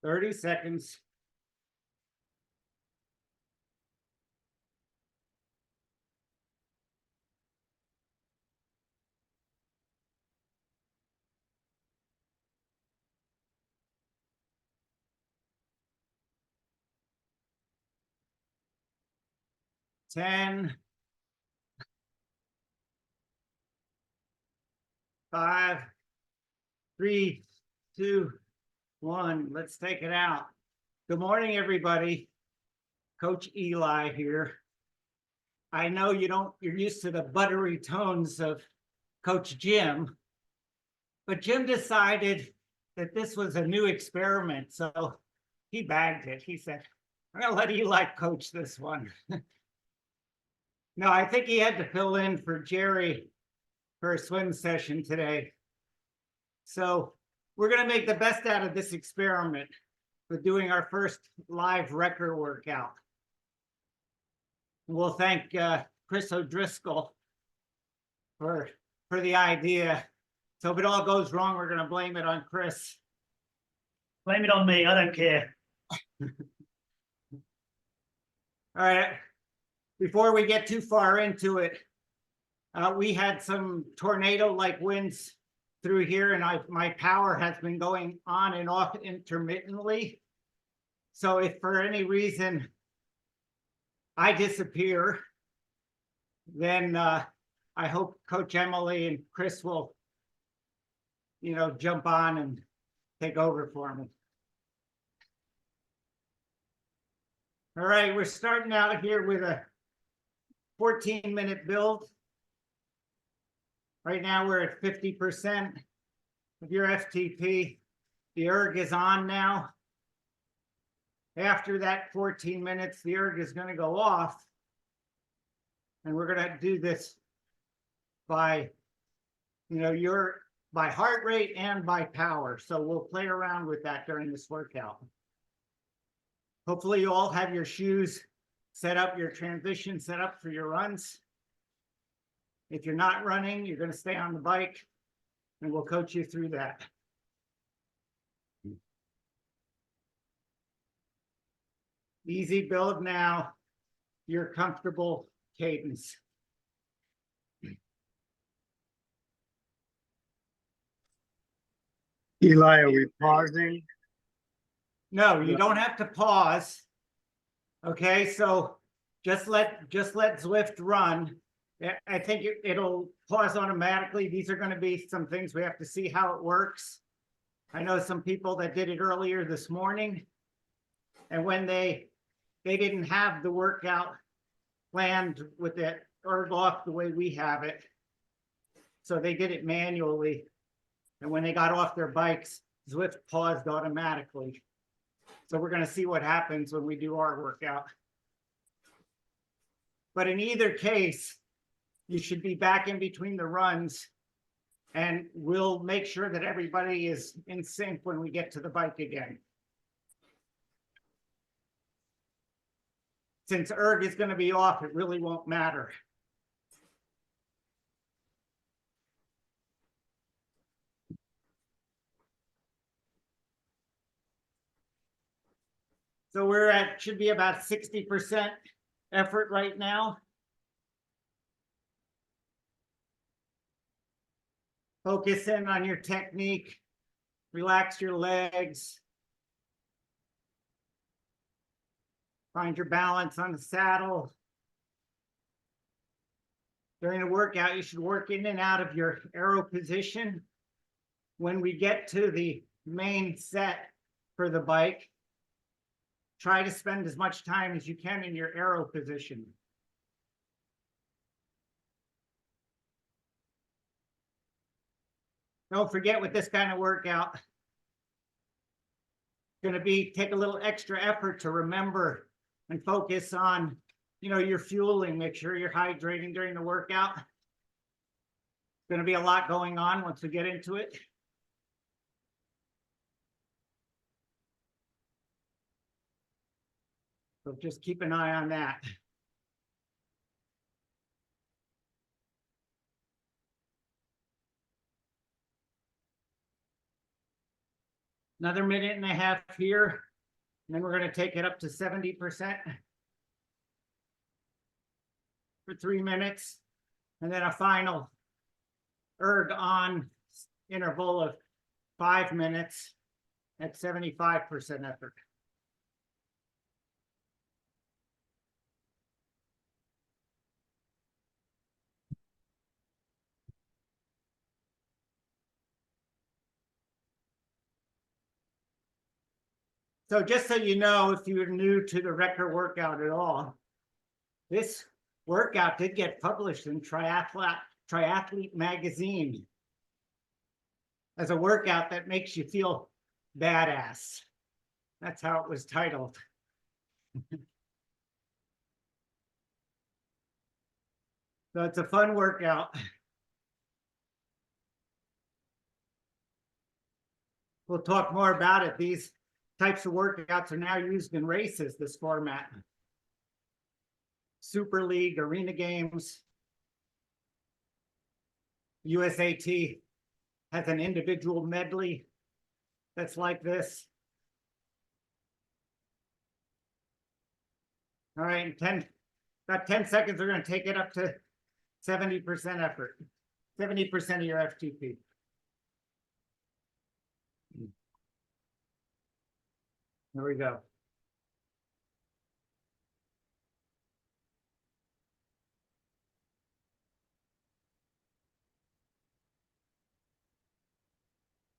30 seconds. Ten, 5, 3, 2, 1. Let's take it out. Good morning, everybody. Coach Eli here. I know you're used to the buttery tones of Coach Jim, but Jim decided that this was a new experiment, so he bagged it. He said, I'm gonna let Eli coach this one. No, I think he had to fill in for Jerry for a swim session today. So we're going to make the best out of this experiment with doing our first live record workout. We'll thank Chris O'Driscoll for the idea. So if it all goes wrong, we're going to blame it on Chris. Blame it on me. I don't care. All right. Before we get too far into it, we had some tornado-like winds through here, and my power has been going on and off intermittently. So if for any reason I disappear, then I hope Coach Emily and Chris will, jump on and take over for me. All right, we're starting out here with a 14-minute build. Right now we're at 50% of your FTP. The erg is on now. After that 14 minutes, the erg is going to go off. And we're going to do this by, by heart rate and by power. So we'll play around with that during this workout. Hopefully you all have your shoes set up, your transition set up for your runs. If you're not running, you're going to stay on the bike, and we'll coach you through that. Easy build now, your comfortable cadence. Eli, are we pausing? No, you don't have to pause. Okay, so just let Zwift run. I think it'll pause automatically. These are going to be some things we have to see how it works. I know some people that did it earlier this morning, and when they didn't have the workout planned with it erg off the way we have it, so they did it manually. And when they got off their bikes, Zwift paused automatically. So we're going to see what happens when we do our workout. But in either case, you should be back in between the runs, and we'll make sure that everybody is in sync when we get to the bike again. Since erg is going to be off, it really won't matter. So should be about 60% effort right now. Focus in on your technique. Relax your legs. Find your balance on the saddle. During the workout, you should work in and out of your arrow position. When we get to the main set for the bike, try to spend as much time as you can in your arrow position. Don't forget with this kind of workout, it's going to take a little extra effort to remember and focus on, your fueling. Make sure you're hydrating during the workout. It's going to be a lot going on once we get into it. So just keep an eye on that. Another minute and a half here. And then we're gonna take it up to 70%. For 3 minutes. And then a final erg on interval of 5 minutes at 75% effort. So just so you know, if you're new to the Recker workout at all, this workout did get published in Triathlete magazine as a workout that makes you feel badass. That's how it was titled. So it's a fun workout. We'll talk more about it. These types of workouts are now used in races, this format. Super League, Arena Games, USAT has an individual medley that's like this. All right, about 10 seconds, we're going to take it up to 70% effort, 70% of your FTP. Here we go.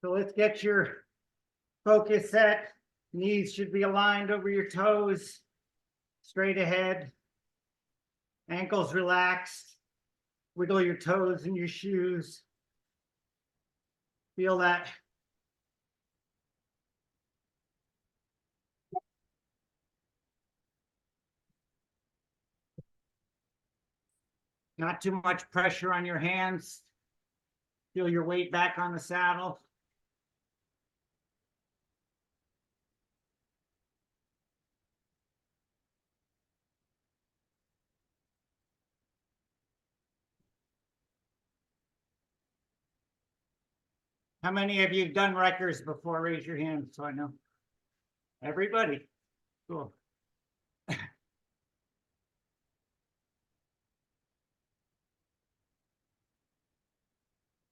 So let's get your focus set. Knees should be aligned over your toes, straight ahead. Ankles relaxed. Wiggle your toes in your shoes. Feel that. Not too much pressure on your hands. Feel your weight back on the saddle. How many of you have done Rikers before? Raise your hand so I know. Everybody. Cool.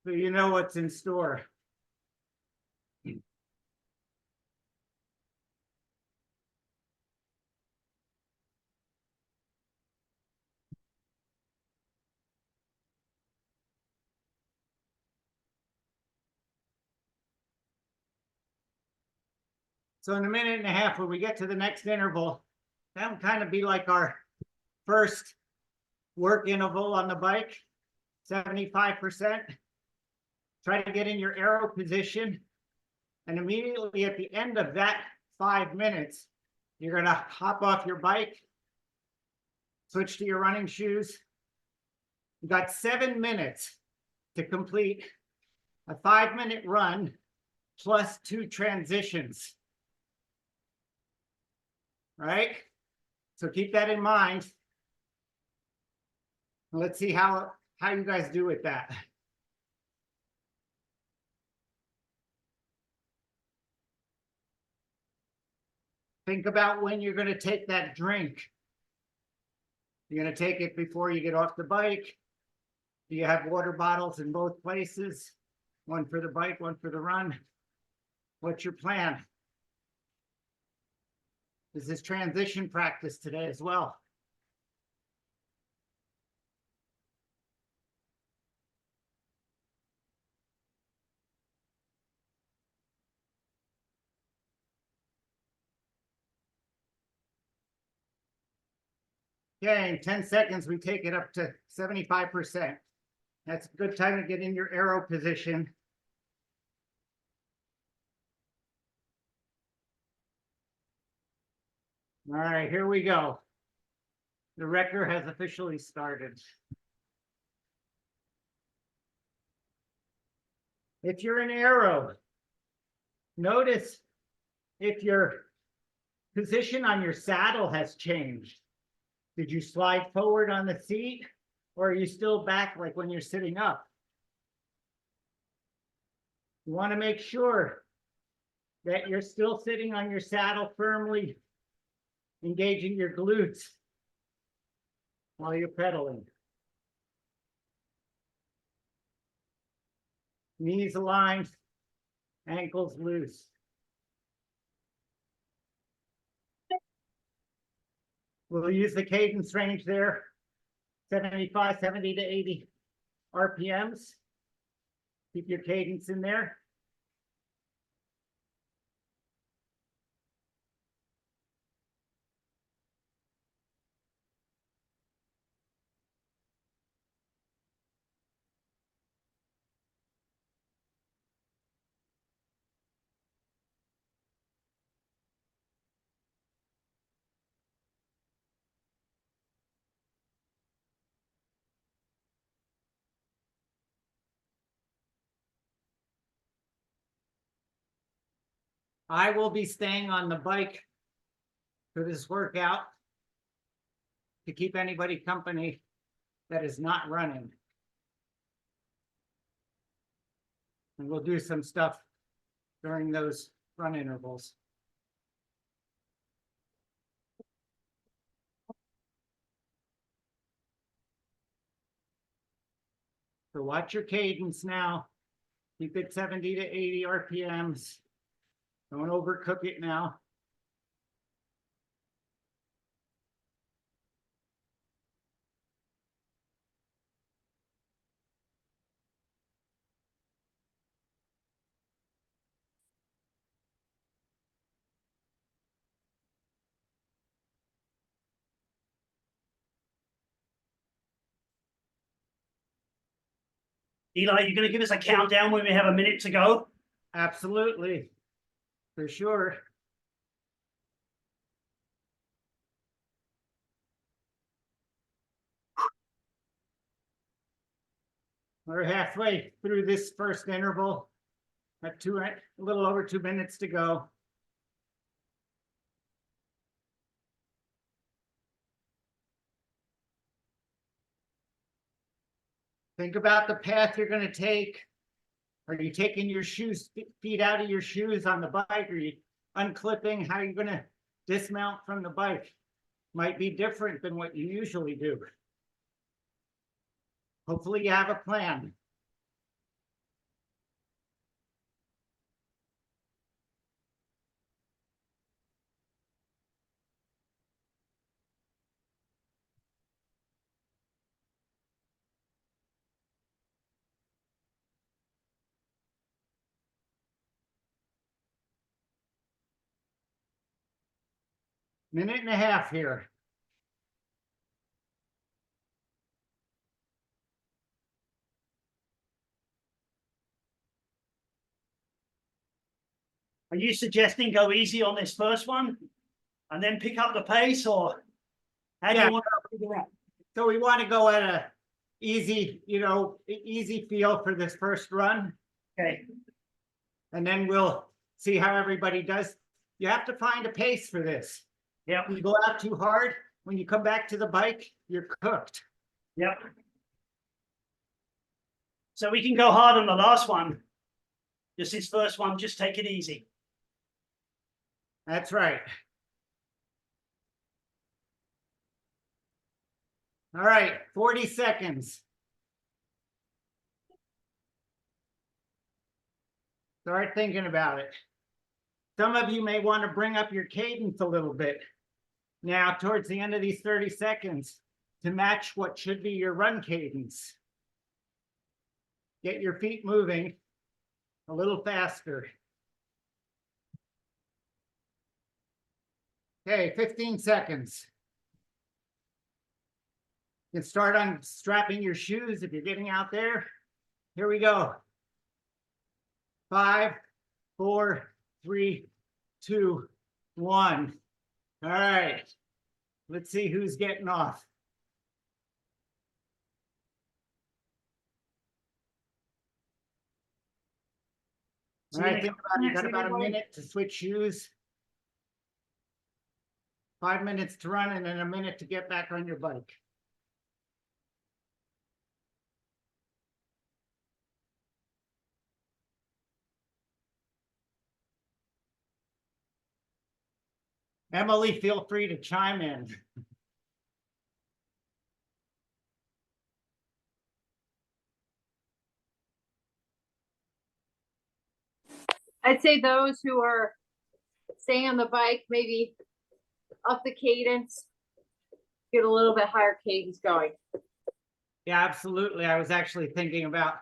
So you know what's in store. So in a minute and a half, when we get to the next interval, that'll kind of be like our first work interval on the bike, 75%. Try to get in your arrow position. And immediately at the end of that 5 minutes, you're going to hop off your bike, switch to your running shoes. You got 7 minutes to complete a 5-minute run plus 2 transitions. Right? So keep that in mind. Let's see how you guys do with that. Think about when you're going to take that drink. You're going to take it before you get off the bike. Do you have water bottles in both places? One for the bike, one for the run. What's your plan? This is transition practice today as well. Okay, in 10 seconds, we take it up to 75%. That's a good time to get in your arrow position. All right, here we go. The Recker has officially started. If you're an arrow, notice if your position on your saddle has changed. Did you slide forward on the seat, or are you still back like when you're sitting up? You want to make sure that you're still sitting on your saddle firmly, engaging your glutes while you're pedaling. Knees aligned, ankles loose. We'll use the cadence range there, 75, 70 to 80 RPMs. Keep your cadence in there. I will be staying on the bike for this workout to keep anybody company that is not running. And we'll do some stuff during those run intervals. So watch your cadence now. Keep it 70 to 80 RPMs. Don't overcook it now. Eli, you're going to give us a countdown when we have a minute to go? Absolutely, for sure. We're halfway through this first interval. At a little over 2 minutes to go. Think about the path you're going to take. Are you taking your shoes, feet out of your shoes on the bike? Are you unclipping? How are you going to dismount from the bike? Might be different than what you usually do. Hopefully you have a plan. Minute and a half here. Are you suggesting go easy on this first one and then pick up the pace, or how do Yeah. you want to figure out? So we want to go at a easy, easy feel for this first run. Okay. And then we'll see how everybody does. You have to find a pace for this. Yep. If you go out too hard, when you come back to the bike, you're cooked. Yep. So we can go hard on the last one. Just this first one, just take it easy. That's right. All right, 40 seconds. Start thinking about it. Some of you may want to bring up your cadence a little bit now towards the end of these 30 seconds to match what should be your run cadence. Get your feet moving a little faster. Okay, 15 seconds. You can start on strapping your shoes if you're getting out there. Here we go. 5, 4, 3, 2, 1. All right. Let's see who's getting off. All right, think about it. You got about a minute to switch shoes. 5 minutes to run and then a minute to get back on your bike. Emily, feel free to chime in. I'd say those who are staying on the bike, maybe up the cadence, get a little bit higher cadence going. Yeah, absolutely. I was actually thinking about,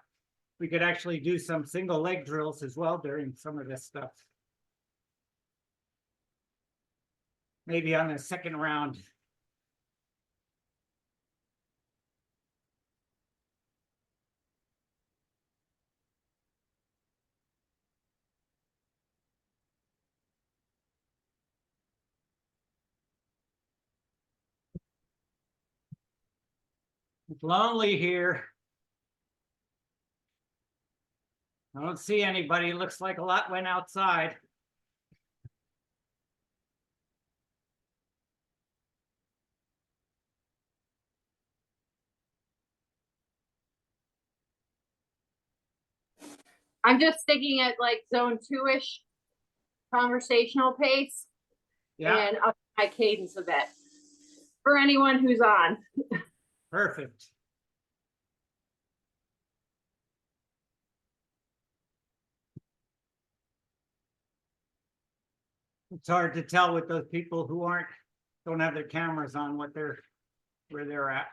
we could actually do some single leg drills as well during some of this stuff. Maybe on the second round. It's lonely here. I don't see anybody. It looks like a lot went outside. I'm just sticking at like zone 2-ish conversational pace Yeah, and up my cadence a bit for anyone who's on. perfect. It's hard to tell with those people who don't have their cameras on where they're at.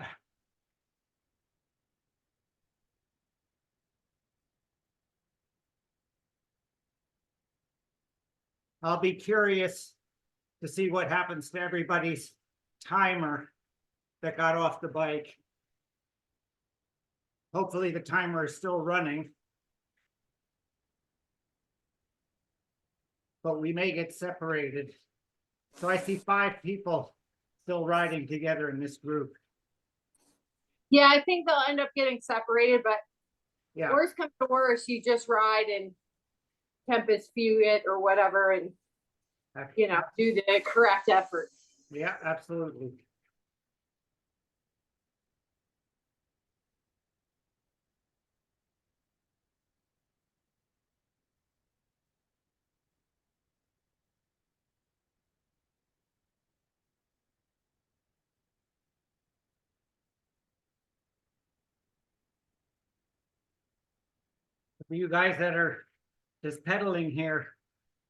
I'll be curious to see what happens to everybody's timer that got off the bike. Hopefully the timer is still running. But we may get separated. So I see 5 people still riding together in this group. Yeah, I think they'll end up getting separated, but Yeah, worst comes to worst, you just ride and Tempest view it or whatever and, you know, do the correct effort. yeah, absolutely. For you guys that are just pedaling here,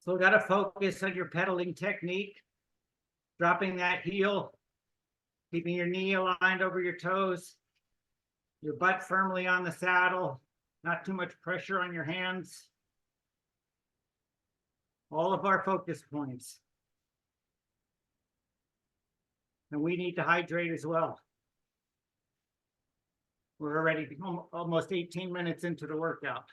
so got to focus on your pedaling technique, dropping that heel, keeping your knee aligned over your toes, your butt firmly on the saddle, not too much pressure on your hands. All of our focus points. And we need to hydrate as well. We're already almost 18 minutes into the workout.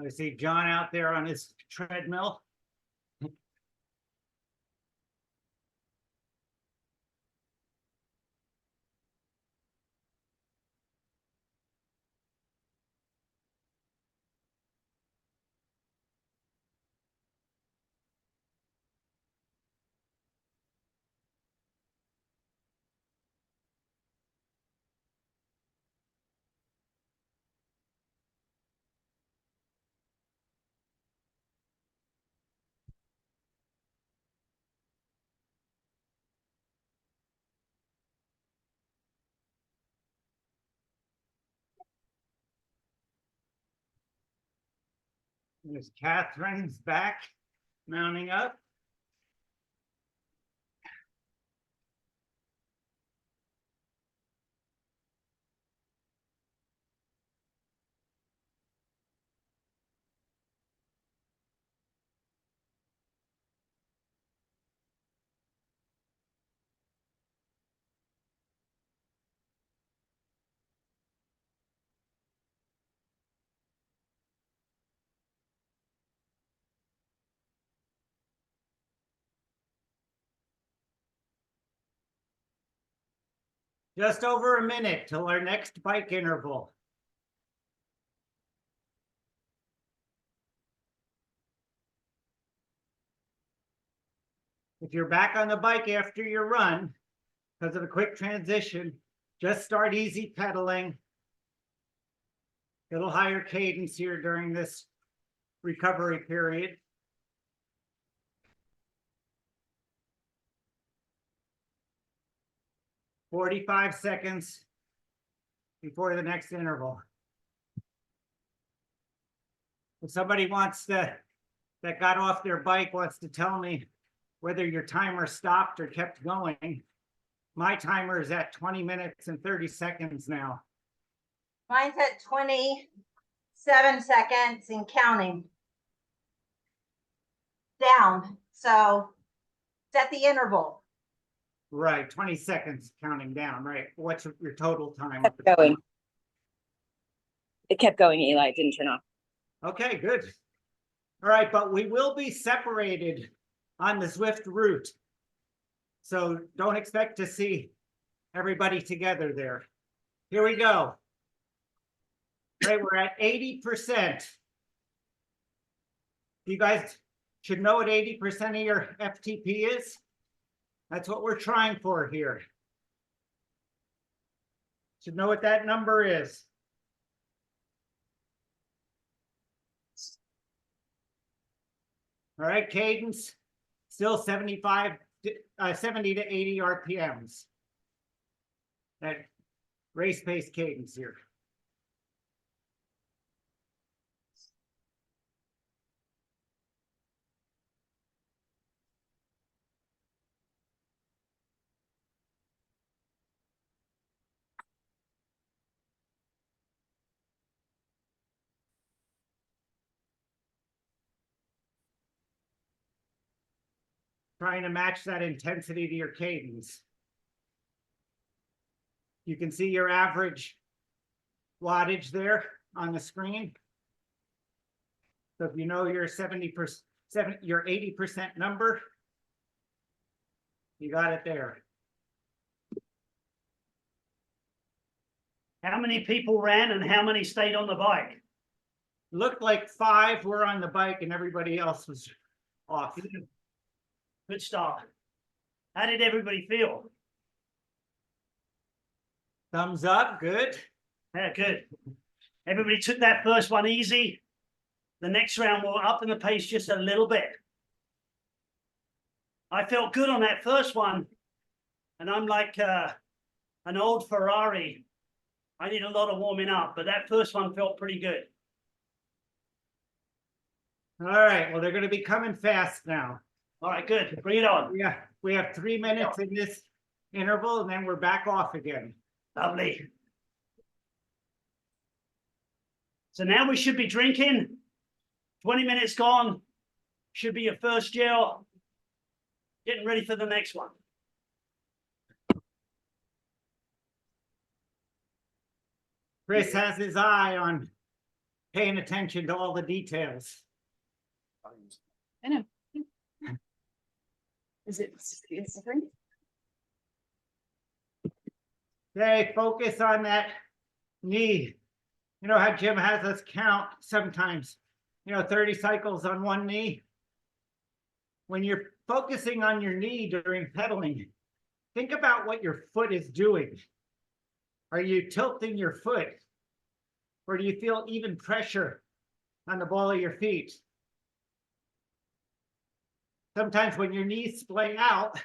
I see John out there on his treadmill. There's Catherine's back, mounting up. Just over a minute till our next bike interval. If you're back on the bike after your run, because of a quick transition, just start easy pedaling. Little higher cadence here during this recovery period. "45 seconds before the next interval." If somebody that got off their bike wants to tell me whether your timer stopped or kept going, my timer is at 20 minutes and 30 seconds now. Mine's at 27 seconds and counting. Down, so it's at the interval. Right, 20 seconds counting down, right? What's your total time? Kept going. It kept going, Eli. It didn't turn off. Okay, good. All right, but we will be separated on the Zwift route. So don't expect to see everybody together there. Here we go. Okay, we're at 80%. You guys should know what 80% of your FTP is. That's what we're trying for here. Should know what that number is. All right, cadence, still 70 to 80 RPMs. That race pace cadence here. Trying to match that intensity to your cadence. You can see your average wattage there on the screen. So if you know your 70%, your 80% number, you got it there. How many people ran and how many stayed on the bike? Looked like 5 were on the bike and everybody else was off. Good start. How did everybody feel? Thumbs up, good. Yeah, good. Everybody took that first one easy. The next round we're up in the pace just a little bit. I felt good on that first one. And I'm like an old Ferrari. I need a lot of warming up, but that first one felt pretty good. All right, well, they're going to be coming fast now. All right, good. Bring it on. Yeah, we have 3 minutes in this interval and then we're back off again. Lovely. So now we should be drinking. 20 minutes gone. Should be your first gel. Getting ready for the next one. Chris has his eye on paying attention to all the details. I know. Is it different? Okay, focus on that knee. You know how Jim has us count sometimes, 30 cycles on one knee? When you're focusing on your knee during pedaling, think about what your foot is doing. Are you tilting your foot? Or do you feel even pressure on the ball of your feet? Sometimes when your knees splay out,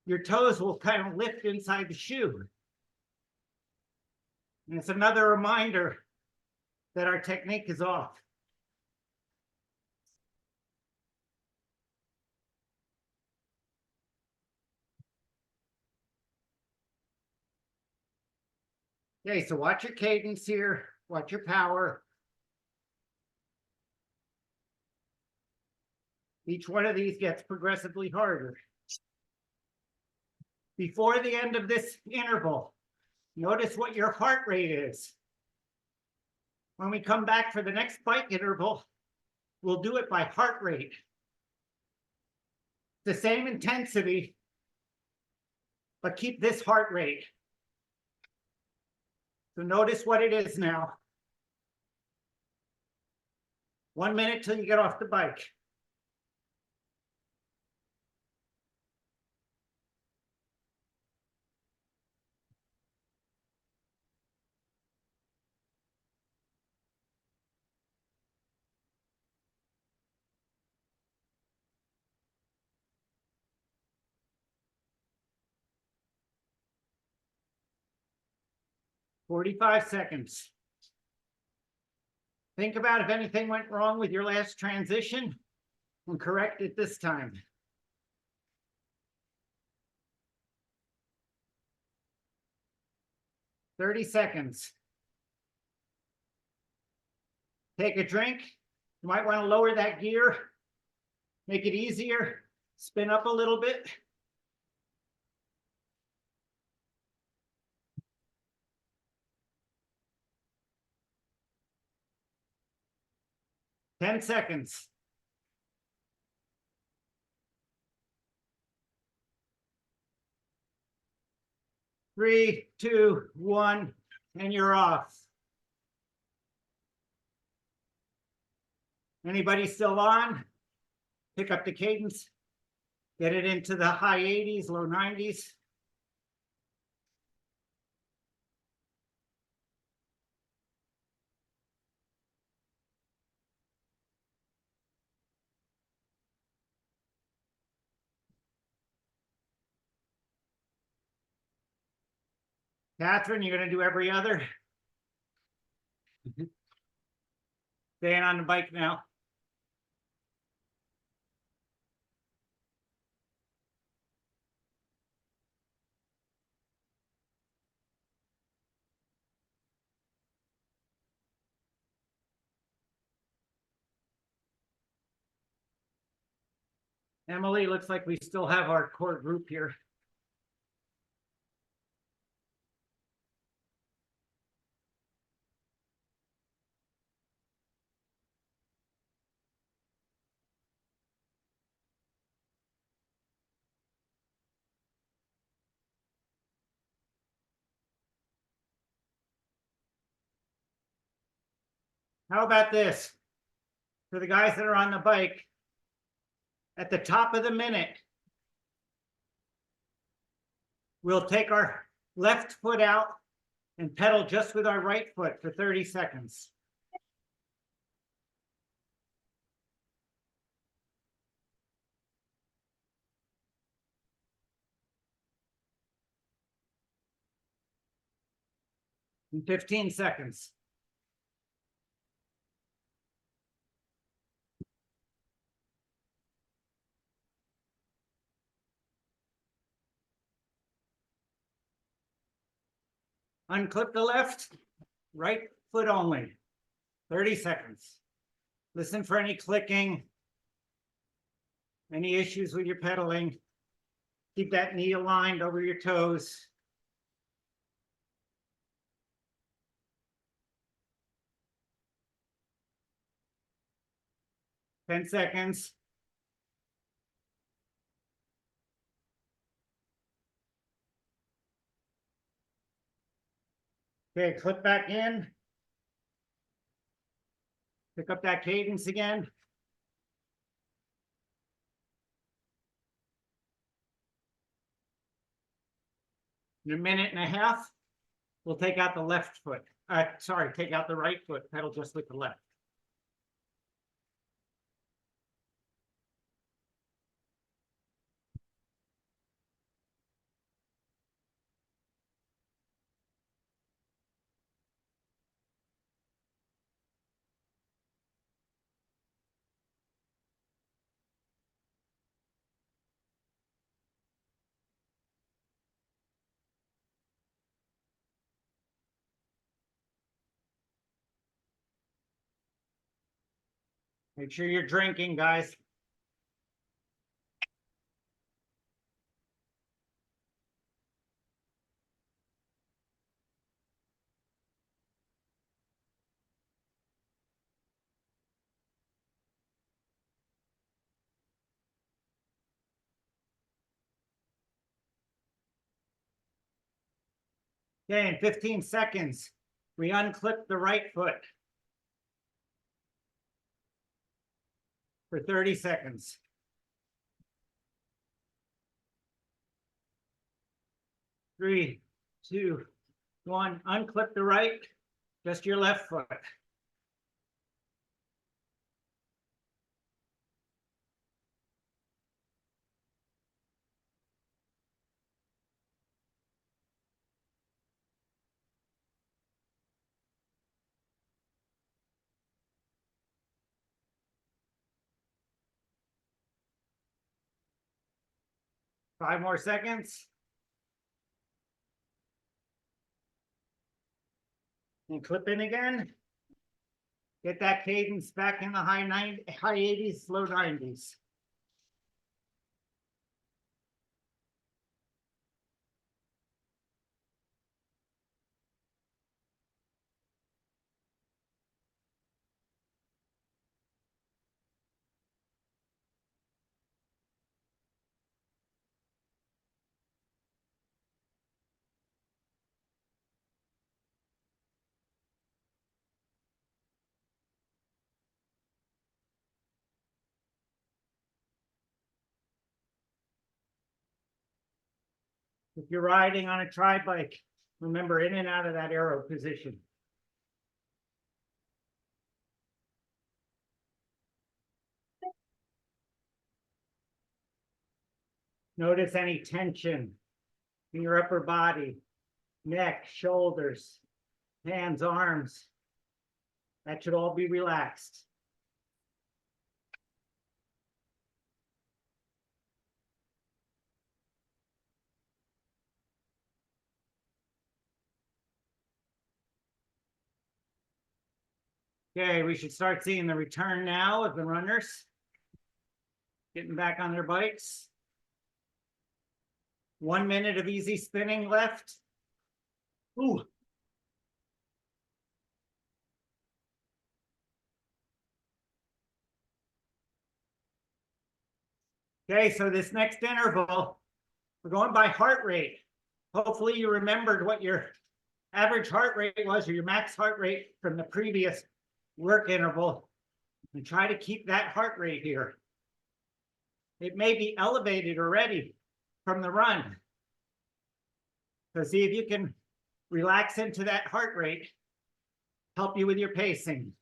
your toes will kind of lift inside the shoe. And it's another reminder that our technique is off. Okay, so watch your cadence here, watch your power. Each one of these gets progressively harder. Before the end of this interval, notice what your heart rate is. When we come back for the next bike interval, we'll do it by heart rate. The same intensity, but keep this heart rate. So notice what it is now. 1 minute till you get off the bike. Forty-five seconds. Think about if anything went wrong with your last transition and correct it this time. 30 seconds. Take a drink. You might want to lower that gear. Make it easier. Spin up a little bit. Ten seconds. Three, two, one, and you're off. Anybody still on? Pick up the cadence. Get it into the high 80s, low 90s. Catherine, you're gonna do every other. Staying on the bike now. Emily, looks like we still have our core group here. How about this? For the guys that are on the bike, at the top of the minute, we'll take our left foot out and pedal just with our right foot for 30 seconds. In 15 seconds. Unclip the left, right foot only. 30 seconds. Listen for any clicking, any issues with your pedaling. Keep that knee aligned over your toes. Ten seconds. Okay, clip back in. Pick up that cadence again. In a minute and a half, we'll take out the left foot. Sorry, take out the right foot, pedal just with the left. Make sure you're drinking, guys. Okay, in 15 seconds, we unclip the right foot for 30 seconds. Three, two, one, unclip the right, just your left foot. Five more seconds. And clip in again. Get that cadence back in the high 80s, low 90s. If you're riding on a tri-bike, remember in and out of that arrow position. Notice any tension in your upper body, neck, shoulders, hands, arms. That should all be relaxed. Okay, we should start seeing the return now of the runners getting back on their bikes. 1 minute of easy spinning left. Ooh. Okay, so this next interval, we're going by heart rate. Hopefully you remembered what your average heart rate was, or your max heart rate from the previous work interval, and try to keep that heart rate here. It may be elevated already from the run. So see if you can relax into that heart rate, help you with your pacing.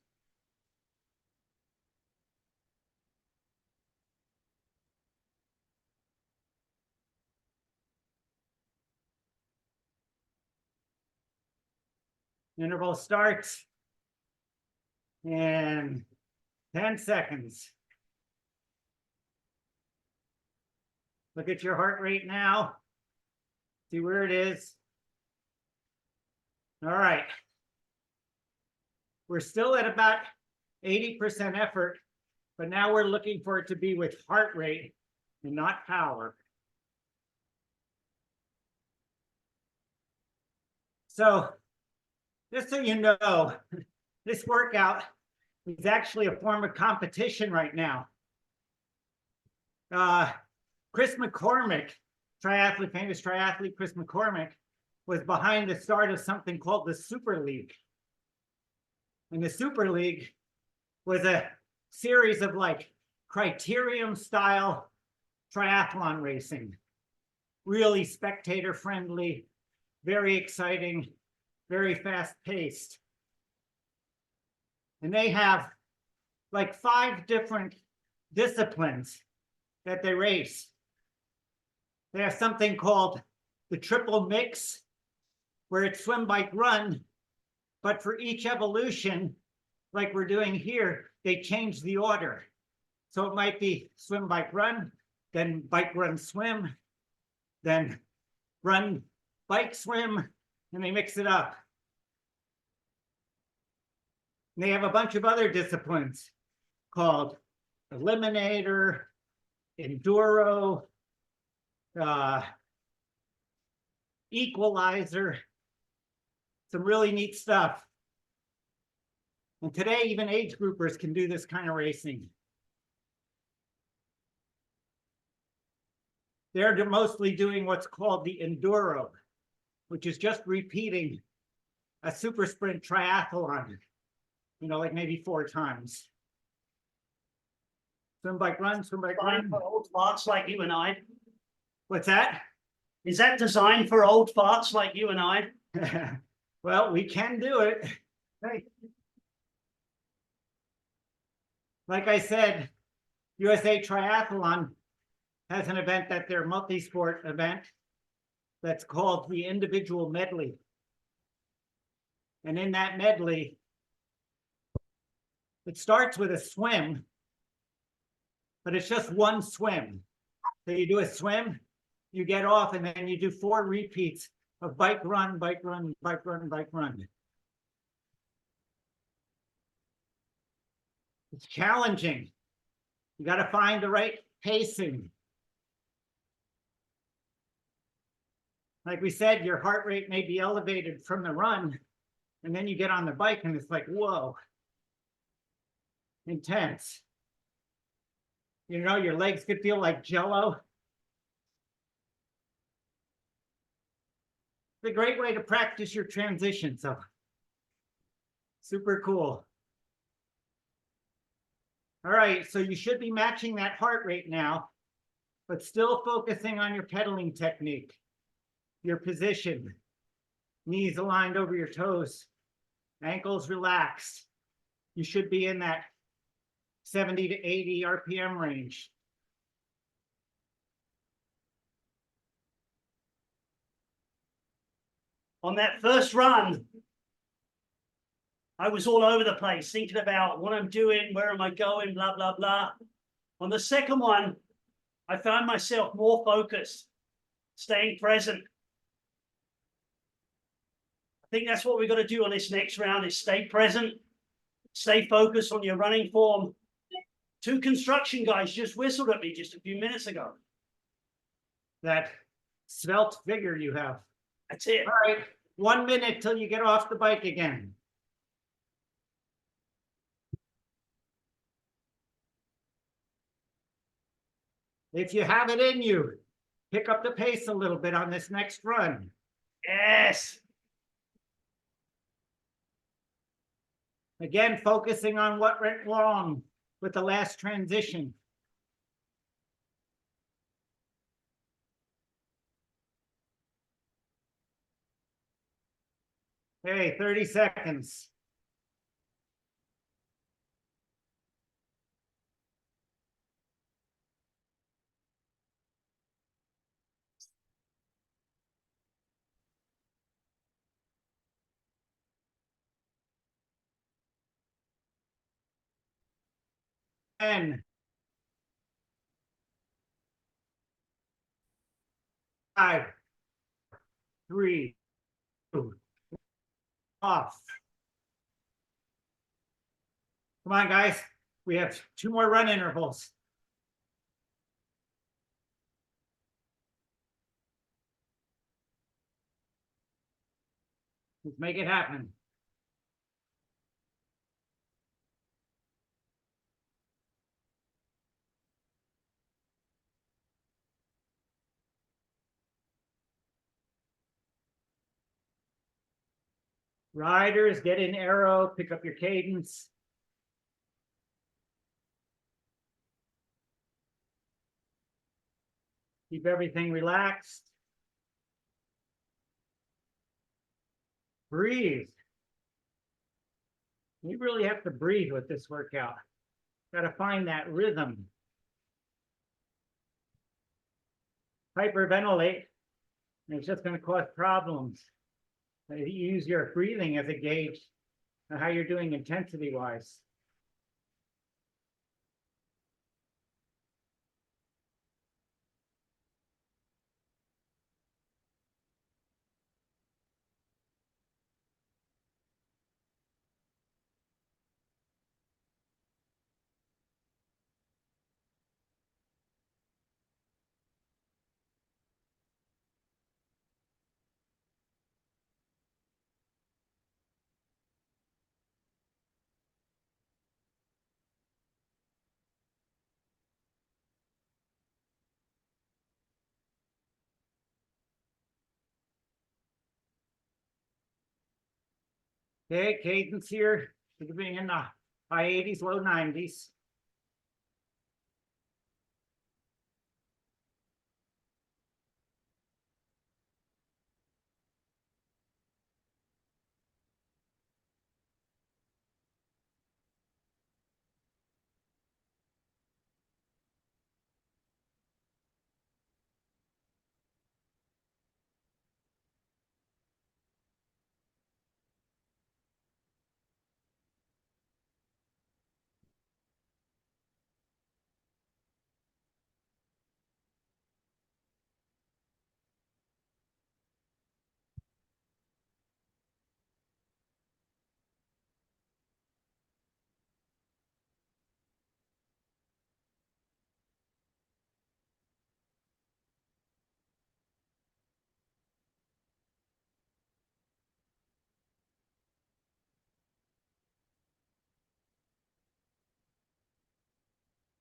Interval starts in 10 seconds. Look at your heart rate now. See where it is. All right. We're still at about 80% effort, but now we're looking for it to be with heart rate and not power. So just so you know, this workout is actually a form of competition right now. Chris McCormick, famous triathlete Chris McCormick, was behind the start of something called the Super League. And the Super League was a series of like criterium style triathlon racing. Really spectator friendly, very exciting, very fast paced. And they have like 5 different disciplines that they race. They have something called the triple mix, where it's swim, bike, run, but for each evolution, like we're doing here, they change the order. So it might be swim, bike, run, then bike, run, swim, then run, bike, swim, and they mix it up. And they have a bunch of other disciplines called Eliminator, Enduro, Equalizer, some really neat stuff. And today, even age groupers can do this kind of racing. They're mostly doing what's called the Enduro, which is just repeating a super sprint triathlon, like maybe 4 times. Swim, bike, run, swim, bike, Designed run. for old farts like you and I. What's that? Is that designed for old farts like you and I? Well, we can do it. Hey, Like I said, USA Triathlon has an event that their multi-sport event that's called the individual medley. And in that medley, it starts with a swim, but it's just one swim. So you do a swim, you get off, and then you do 4 repeats of bike, run, bike, run, bike, run, bike, run. It's challenging. You got to find the right pacing. Like we said, your heart rate may be elevated from the run, and then you get on the bike and it's like, whoa, intense. Your legs could feel like jello. It's a great way to practice your transition. So super cool. All right, so you should be matching that heart rate now, but still focusing on your pedaling technique, your position, knees aligned over your toes, ankles relaxed. You should be in that 70 to 80 RPM range. on that first run, I was all over the place, thinking about what I'm doing, where am I going, blah, blah, blah. On the second one, I found myself more focused, staying present. I think that's what we've got to do on this next round is stay present, stay focused on your running form. 2 construction guys just whistled at me just a few minutes ago. That svelte figure you have. That's it. All right, 1 minute till you get off the bike again. If you have it in you, pick up the pace a little bit on this next run. Yes. Again, focusing on what went wrong with the last transition. Okay, 30 seconds. And 5, 3, 2, off. Come on, guys. We have 2 more run intervals. Let's make it happen. Riders, get in arrow, pick up your cadence. Keep everything relaxed. Breathe. You really have to breathe with this workout. Got to find that rhythm. Hyperventilate, and it's just going to cause problems. Use your breathing as a gauge of how you're doing intensity-wise. Okay, cadence here, should be in the high 80s, low 90s.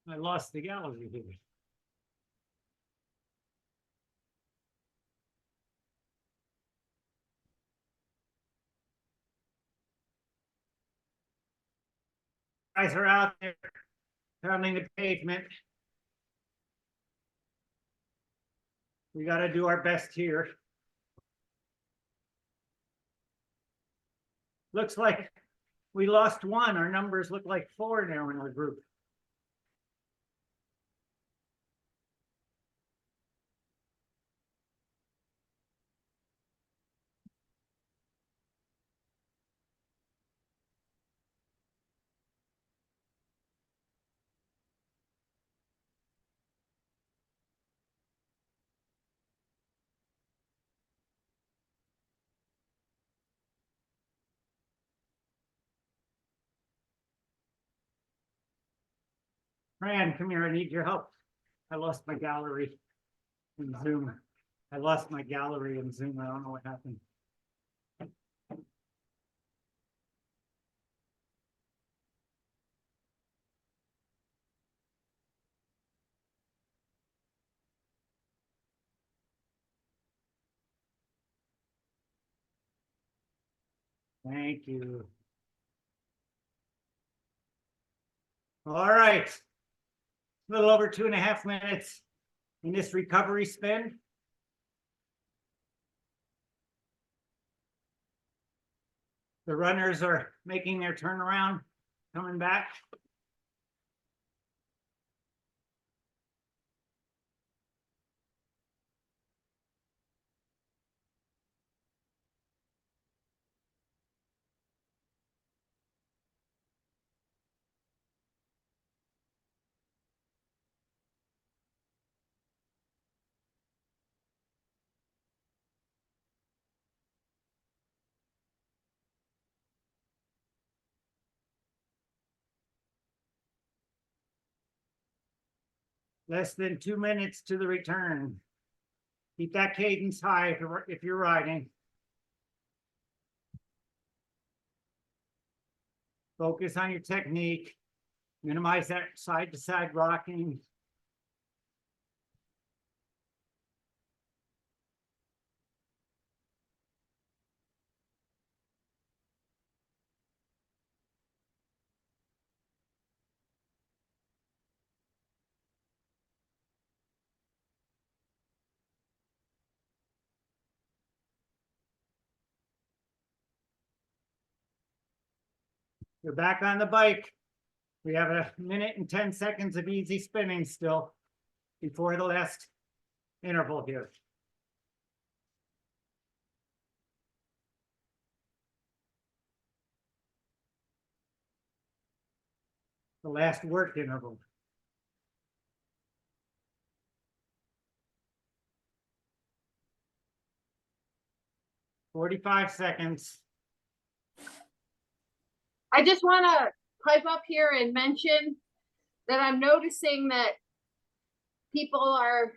I lost the gallery here. Guys are out there pounding the pavement. We got to do our best here. Looks like we lost one. Our numbers look like 4 now in our group. Fran, come here. I need your help. I lost my gallery in Zoom. I lost my gallery in Zoom. I don't know what happened. Thank you. All right. A little over 2.5 minutes in this recovery spin. The runners are making their turnaround, coming back. Less than 2 minutes to the return. Keep that cadence high if you're riding. Focus on your technique. Minimize that side to side rocking. You're back on the bike. We have 1 minute and 10 seconds of easy spinning still before the last interval here. The last work interval. "45 seconds. I just want to pipe up here and mention that I'm noticing that people are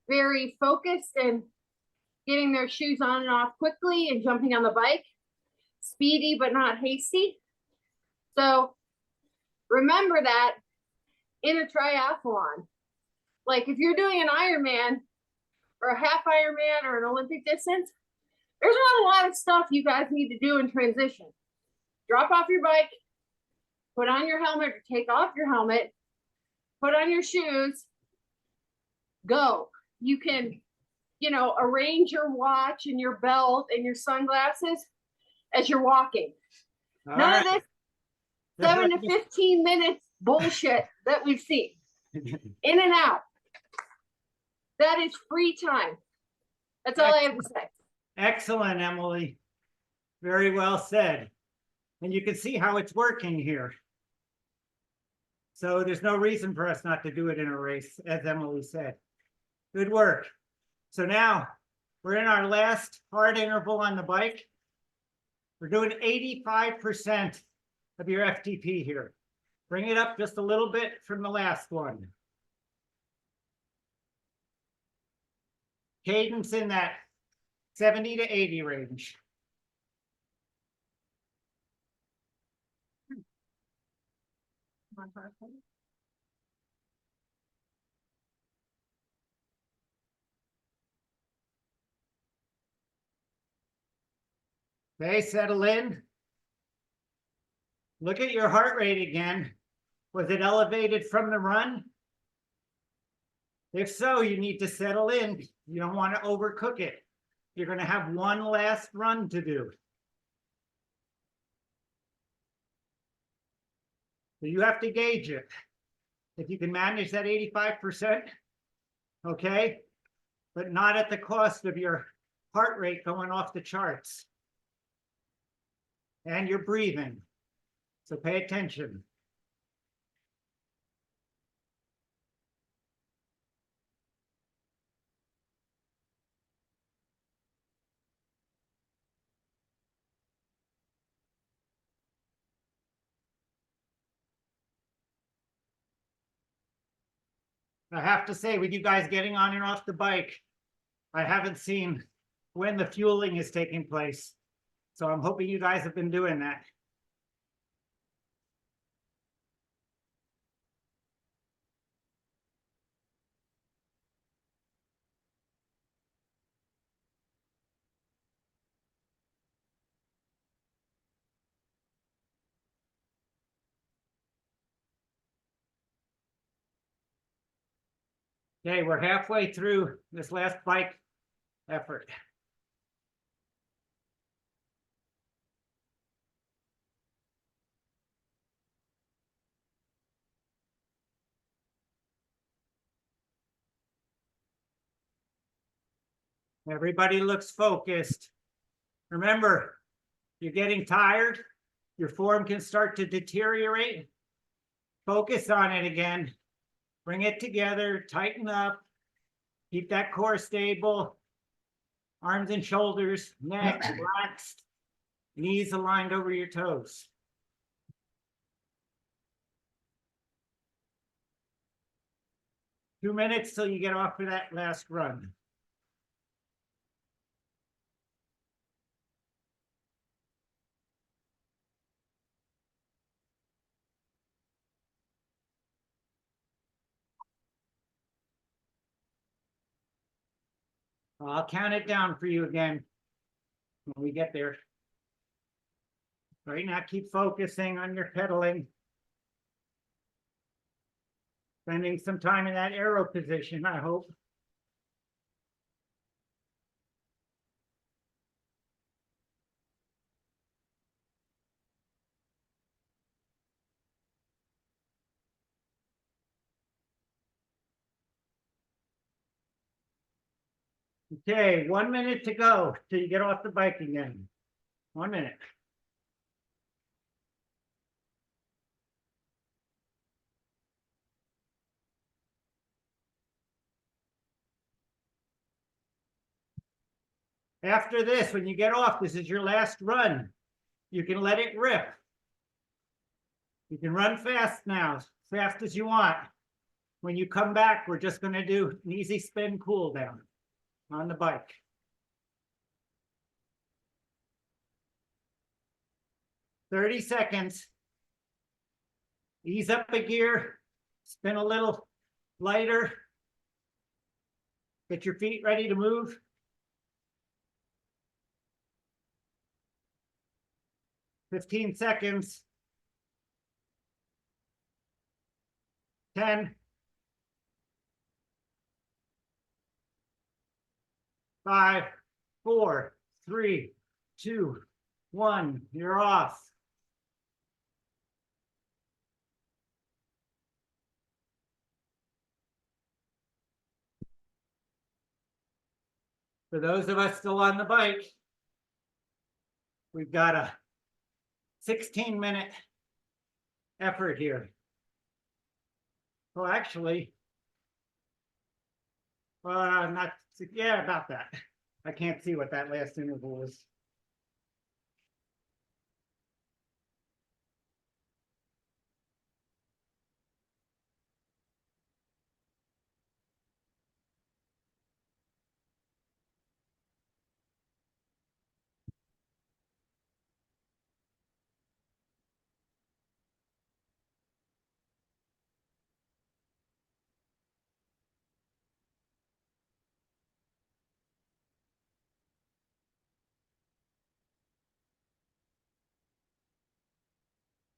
very focused and getting their shoes on and off quickly and jumping on the bike. Speedy, but not hasty. So remember that in a triathlon, like if you're doing an Ironman or a half Ironman or an Olympic distance, there's not a lot of stuff you guys need to do in transition. drop off your bike, put on your helmet or take off your helmet, put on your shoes, go. You can, you know, arrange your watch and your belt and your sunglasses as you're walking. All None of right. this 7 to 15 minutes bullshit that we've seen. In and out. That is free time. That's all I have to say. Excellent, Emily. Very well said. And you can see how it's working here. So there's no reason for us not to do it in a race, as Emily said. Good work. So now we're in our last hard interval on the bike. We're doing 85% of your FTP here. Bring it up just a little bit from the last one. Cadence in that 70 to 80 range. Okay, settle in. Look at your heart rate again. Was it elevated from the run? If so, you need to settle in. You don't want to overcook it. You're going to have one last run to do. So you have to gauge it. If you can manage that 85%, okay, but not at the cost of your heart rate going off the charts. And your breathing. So pay attention. I have to say, with you guys getting on and off the bike, I haven't seen when the fueling is taking place. So I'm hoping you guys have been doing that. Okay, we're halfway through this last bike effort. Everybody looks focused. Remember, you're getting tired. Your form can start to deteriorate. Focus on it again. Bring it together, tighten up. Keep that core stable. Arms and shoulders, neck relaxed. Knees aligned over your toes. Two minutes till you get off for that last run. I'll count it down for you again when we get there. Right now, keep focusing on your pedaling. Spending some time in that arrow position, I hope. Okay, 1 minute to go till you get off the bike again. 1 minute. After this, when you get off, this is your last run. You can let it rip. You can run fast now, as fast as you want. When you come back, we're just going to do an easy spin cool down on the bike. "30 seconds. Ease up a gear, spin a little lighter. Get your feet ready to move. 15 seconds. 10. 5, 4, 3, 2, 1. You're off. For those of us still on the bike, we've got a 16-minute effort here. Well, actually, not, yeah, about that. I can't see what that last interval was.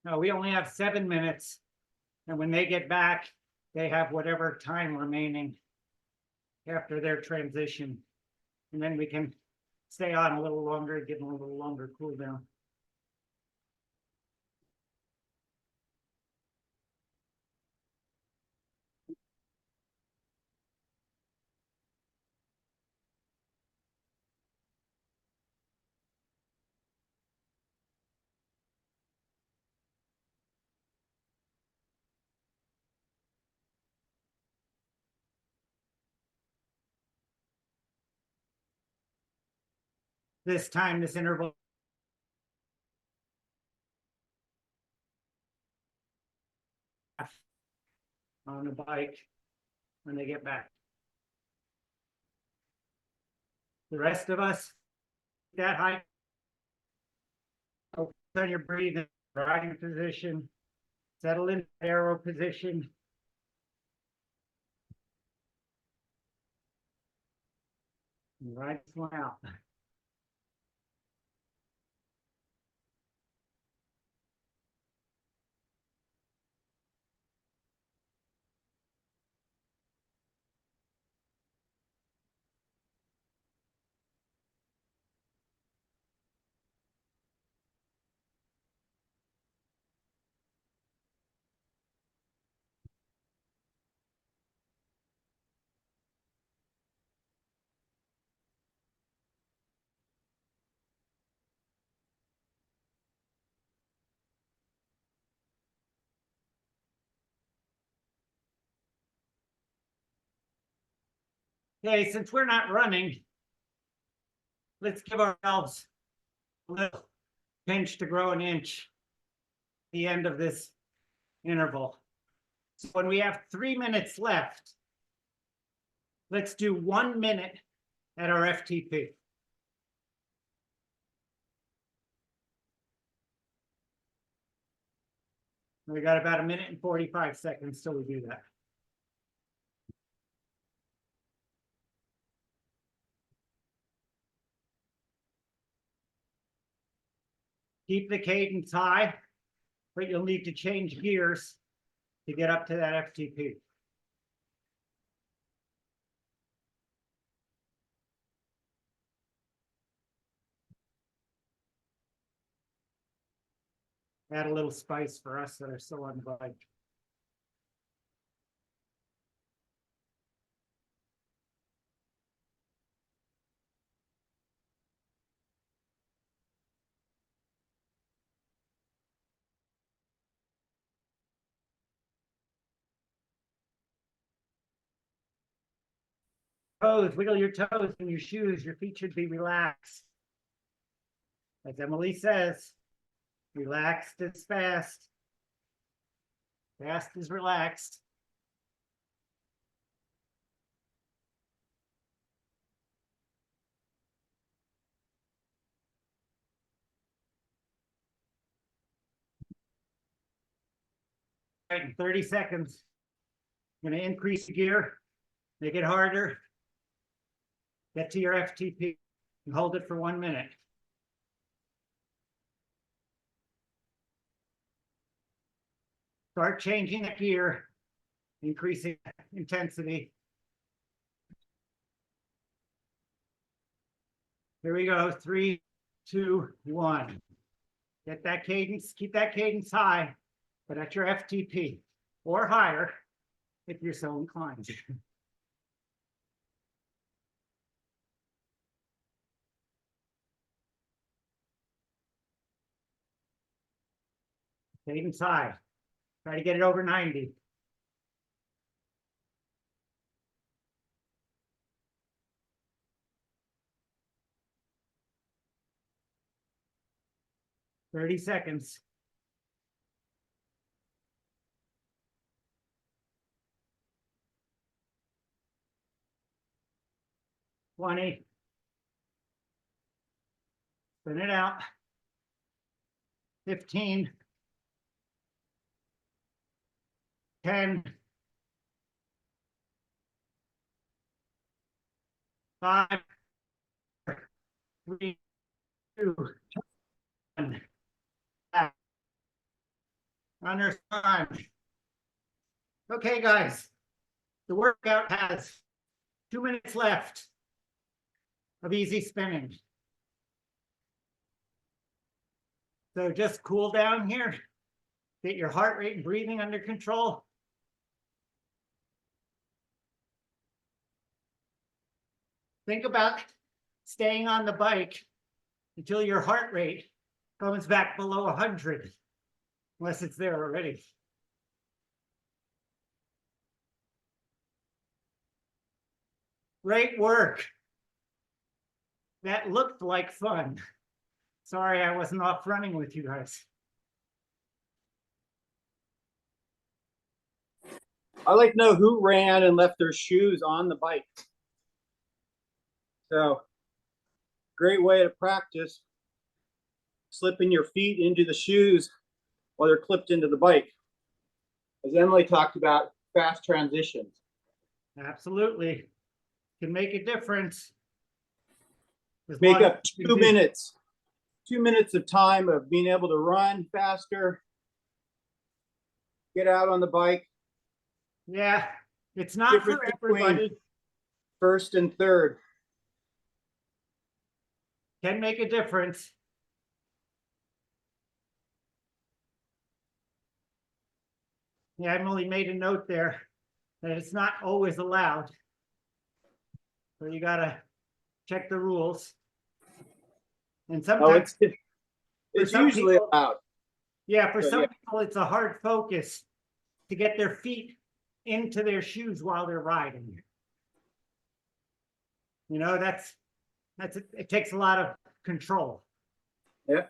No, we only have 7 minutes. And when they get back, they have whatever time remaining after their transition. And then we can stay on a little longer, give them a little longer cool down. This time, this interval. On the bike when they get back. The rest of us, that high. Focus on your breathing, riding position, settle in arrow position. And ride this one out. Okay, since we're not running, let's give ourselves a little pinch to grow an inch at the end of this interval. So when we have 3 minutes left, let's do 1 minute at our FTP. We got about 1 minute and 45 seconds till we do that. Keep the cadence high, but you'll need to change gears to get up to that FTP. Add a little spice for us that are still on the bike. Toes, wiggle your toes in your shoes. Your feet should be relaxed. As Emily says, relaxed is fast. Fast is relaxed. All right, in 30 seconds, I'm going to increase the gear, make it harder. Get to your FTP and hold it for 1 minute. Start changing the gear, increasing intensity. Here we go, 3, 2, 1. Get that cadence, keep that cadence high, but at your FTP or higher if you're so inclined. Cadence high. Try to get it over 90. Thirty seconds. Spin it out. 15. 10. 5. 3, 2, 1. Runner's time. Okay, guys. The workout has 2 minutes left of easy spinning. So just cool down here. Get your heart rate and breathing under control. Think about staying on the bike until your heart rate comes back below 100, unless it's there already. Great work. That looked like fun. Sorry, I wasn't off running with you guys. I'd like to know who ran and left their shoes on the bike. So, great way to practice slipping your feet into the shoes while they're clipped into the bike. As Emily talked about, fast transitions. Absolutely. Can make a difference. As Make long up as you 2 do- minutes. 2 minutes of time of being able to run faster. Get out on the bike, Yeah, it's not Difference for between- everybody. first and third. Can make a difference. Yeah, Emily made a note there that it's not always allowed. So you gotta check the rules. And Oh, sometimes, it's some usually people- allowed. yeah, for but some yeah. people, it's a hard focus to get their feet into their shoes while they're riding. You know, it takes a lot of control. Yeah.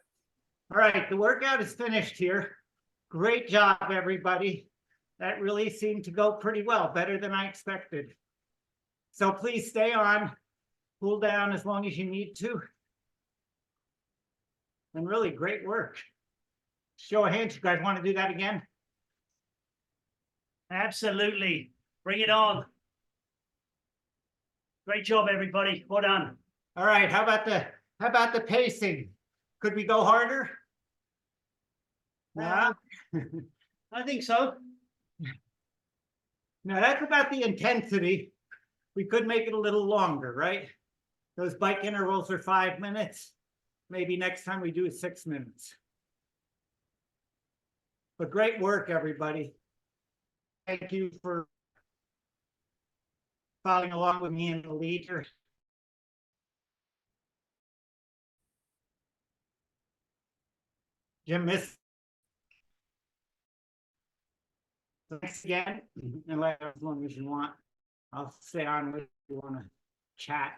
All right, the workout is finished here. Great job, everybody. That really seemed to go pretty well, better than I expected. So please stay on, cool down as long as you need to. And really great work. Show of hands, you guys want to do that again? Absolutely. Bring it on. Great job, everybody. Well done. All right, how about the pacing? Could we go harder? No? I think so. No, that's about the intensity. We could make it a little longer, right? Those bike intervals are 5 minutes. Maybe next time we do 6 minutes. But great work, everybody. Thank you for following along with me in the lead here. Jim, miss. Thanks again, and let as long as you want. I'll stay on if you want to chat.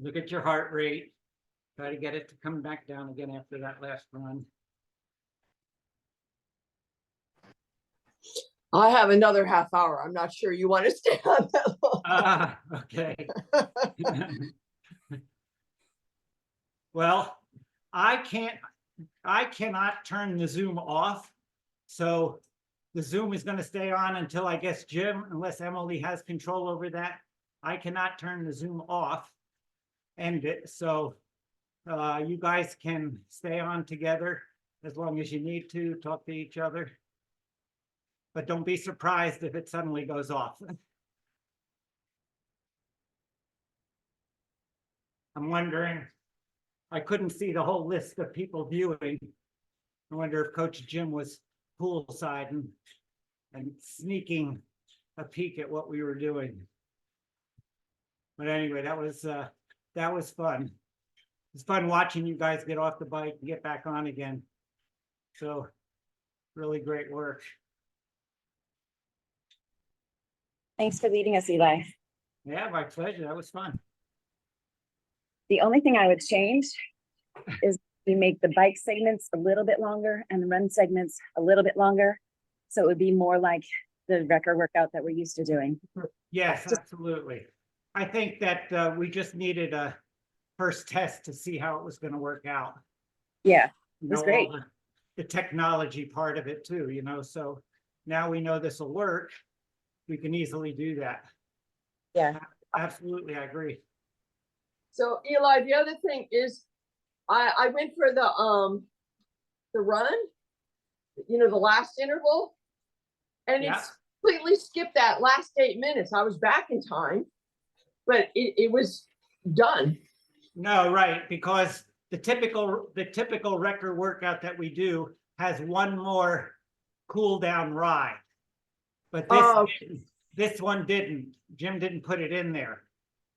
Look at your heart rate. Try to get it to come back down again after that last run. I have another half hour. I'm not sure you want to stay on that long. Ah, okay. Well, I cannot turn the Zoom off. So the Zoom is going to stay on until I guess Jim, unless Emily has control over that. I cannot turn the Zoom off. end it, so you guys can stay on together as long as you need to, talk to each other. But don't be surprised if it suddenly goes off. I'm wondering, I couldn't see the whole list of people viewing. I wonder if Coach Jim was poolside and sneaking a peek at what we were doing. But anyway, that was fun. It's fun watching you guys get off the bike and get back on again. So really great work. Thanks for leading us, Eli. Yeah, my pleasure. That was fun. The only thing I would change is we make the bike segments a little bit longer and the run segments a little bit longer. So it would be more like the record workout that we're used to doing. Yes, Just- absolutely. I think that we just needed a first test to see how it was going to work out. Yeah, You was know, great. all the technology part of it too, so now we know this will work. We can easily do that. Yeah. Absolutely, I agree. So Eli, the other thing is, I went for the run, the last interval. And Yeah. it's completely skipped that last 8 minutes. I was back in time, but it was done. No, right, because the typical record workout that we do has one more cool down ride. But Oh. this one didn't. Jim didn't put it in there.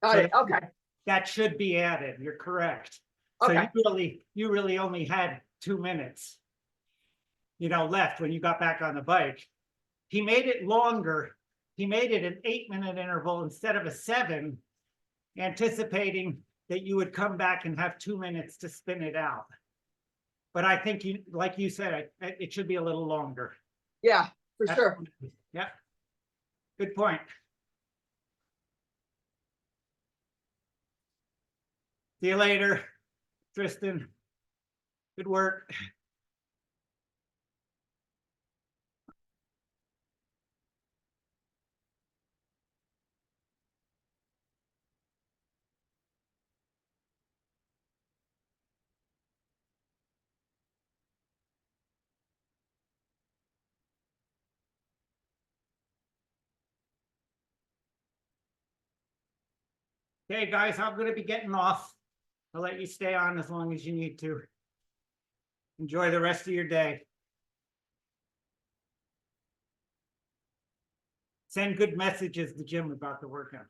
Got it. Okay. That should be added. You're correct. So Okay. you really only had 2 minutes, left when you got back on the bike. He made it longer. He made it an 8-minute interval instead of a 7, anticipating that you would come back and have 2 minutes to spin it out. But I think like you said, it should be a little longer. Yeah, for sure. Yeah. Good point. See you later, Tristan. Good work. Okay, guys, I'm going to be getting off. I'll let you stay on as long as you need to. Enjoy the rest of your day. Send good messages to Jim about the workout.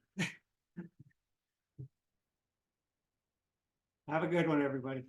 Have a good one, everybody.